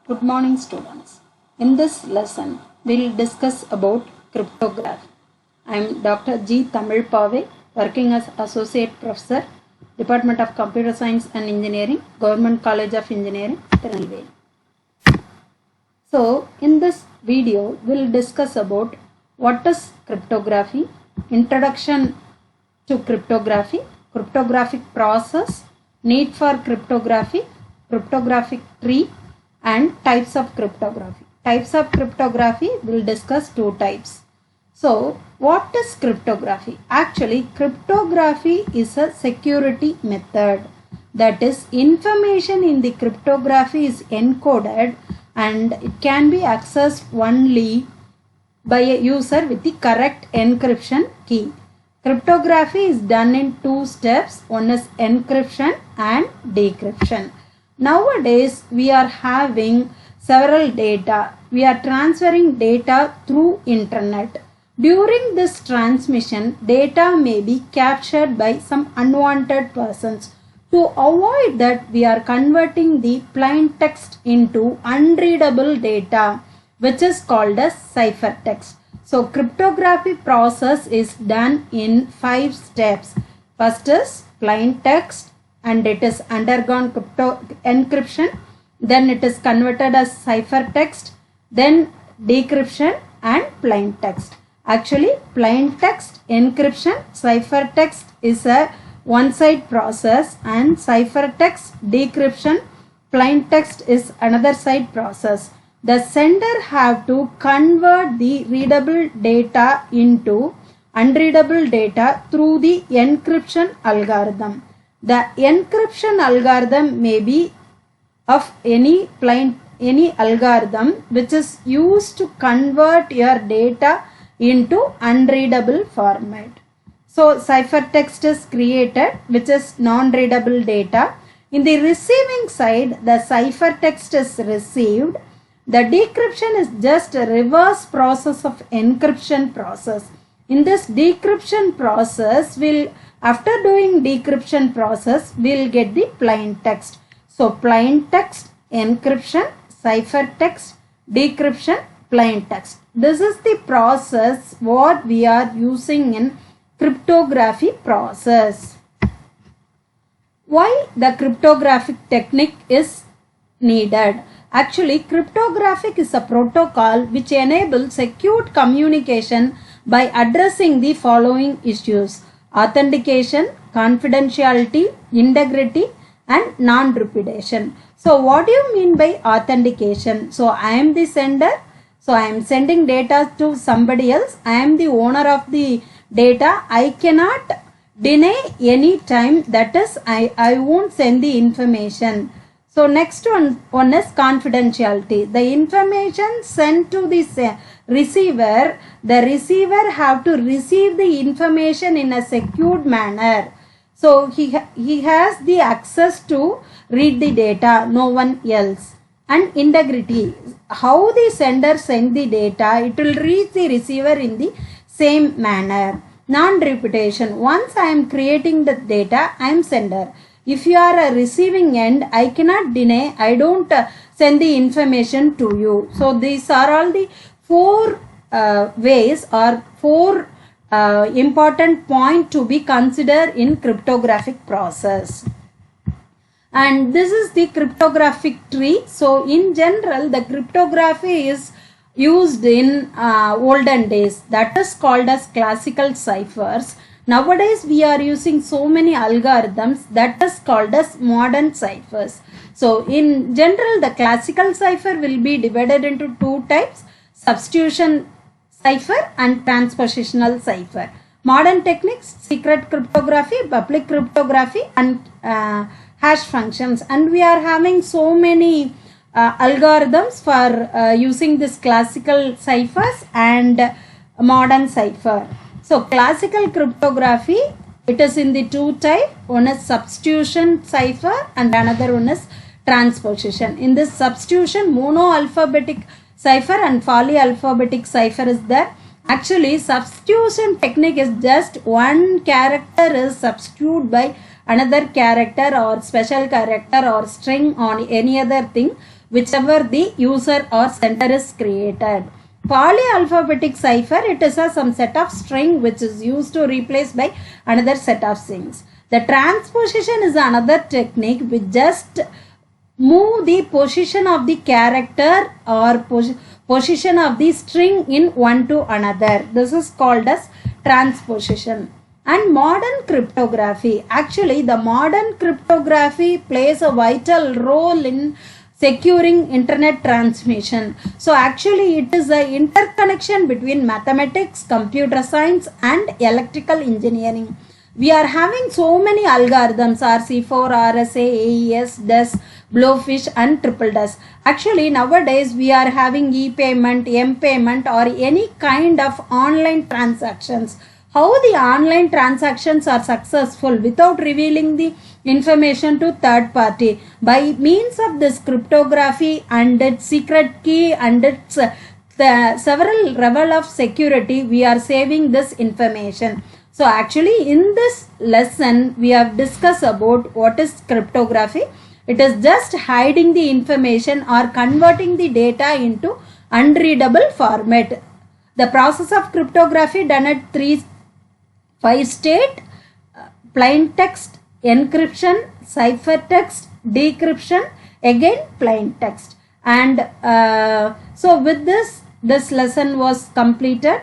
Good morning, students. In this lesson, we'll discuss about cryptography. I am Dr. G. Tamil Pave, working as Associate Professor, Department of Computer Science and Engineering, Government College of Engineering, Tirunelveli. So, in this video, we'll discuss about what is cryptography, introduction to cryptography, cryptographic process, need for cryptography, cryptographic tree, and types of cryptography. Types of cryptography, we'll discuss two types. So, what is cryptography? Actually, cryptography is a security method. That is, information in the cryptography is encoded and it can be accessed only by a user with the correct encryption key. Cryptography is done in two steps. One is encryption and decryption. Nowadays, we are having several data. We are transferring data through internet. During this transmission, data may be captured by some unwanted persons. To avoid that, we are converting the plain text into unreadable data, which is called as ciphertext. So, cryptography process is done in 5 steps. First is plain text, and it is undergone encryption. Then it is converted as ciphertext. Then decryption and plain text. Actually, plain text, encryption, ciphertext is a one-side process, and ciphertext, decryption, plain text is another side process. The sender have to convert the readable data into unreadable data through the encryption algorithm. The encryption algorithm may be of any algorithm which is used to convert your data into unreadable format. So, ciphertext is created, which is non-readable data. In the receiving side, the ciphertext is received. The decryption is just a reverse process of encryption process. In this decryption process, after doing decryption process, we'll get the plain text. So, plain text, encryption, ciphertext, decryption, plain text. This is the process what we are using in cryptography process. Why the cryptographic technique is needed? Actually, cryptographic is a protocol which enables secure communication by addressing the following issues: authentication, confidentiality, integrity, and non-repudiation. So, what do you mean by authentication? So, I am the sender. So, I am sending data to somebody else. I am the owner of the data. I cannot deny any time. That is, I won't send the information. So, next one is confidentiality. The information sent to the receiver, the receiver have to receive the information in a secured manner. So, he has the access to read the data, no one else. And integrity, how the sender sent the data, it will reach the receiver in the same manner. Non-repudiation, once I am creating the data, I am sender. If you are a receiving end, I cannot deny, I don't send the information to you. So, these are all the 4 ways or 4 important points to be considered in cryptographic process. And this is the cryptographic tree. So, in general, the cryptography is used in olden days. That is called as classical ciphers. Nowadays, we are using so many algorithms that is called as modern ciphers. So, in general, the classical cipher will be divided into 2 types: substitution cipher and transpositional cipher. Modern techniques: secret cryptography, public cryptography, and hash functions. And we are having so many algorithms for using this classical ciphers and modern cipher. So, classical cryptography, it is in the 2 types. One is substitution cipher and another one is transposition. In this substitution, monoalphabetic cipher and polyalphabetic cipher is there. Actually, substitution technique is just one character is substituted by another character or special character or string or any other thing. whichever the user or sender is created. Polyalphabetic cipher, it is some set of string which is used to replace by another set of strings. The transposition is another technique which just move the position of the character or position of the string in one to another. This is called as transposition. And modern cryptography. Actually, the modern cryptography plays a vital role in securing internet transmission. So actually it is an interconnection between mathematics, computer science and electrical engineering. We are having so many algorithms, RC4, RSA, AES, DES, Blowfish and Triple DES. Actually nowadays we are having e-payment, m-payment or any kind of online transactions. How the online transactions are successful without revealing the information to third party? By means of this cryptography and its secret key and its several level of security, we are saving this information. So actually in this lesson we have discussed about what is cryptography. It is just hiding the information or converting the data into unreadable format. The process of cryptography done at 5 state: plain text, encryption, ciphertext, decryption, again plain text. And so with this lesson was completed.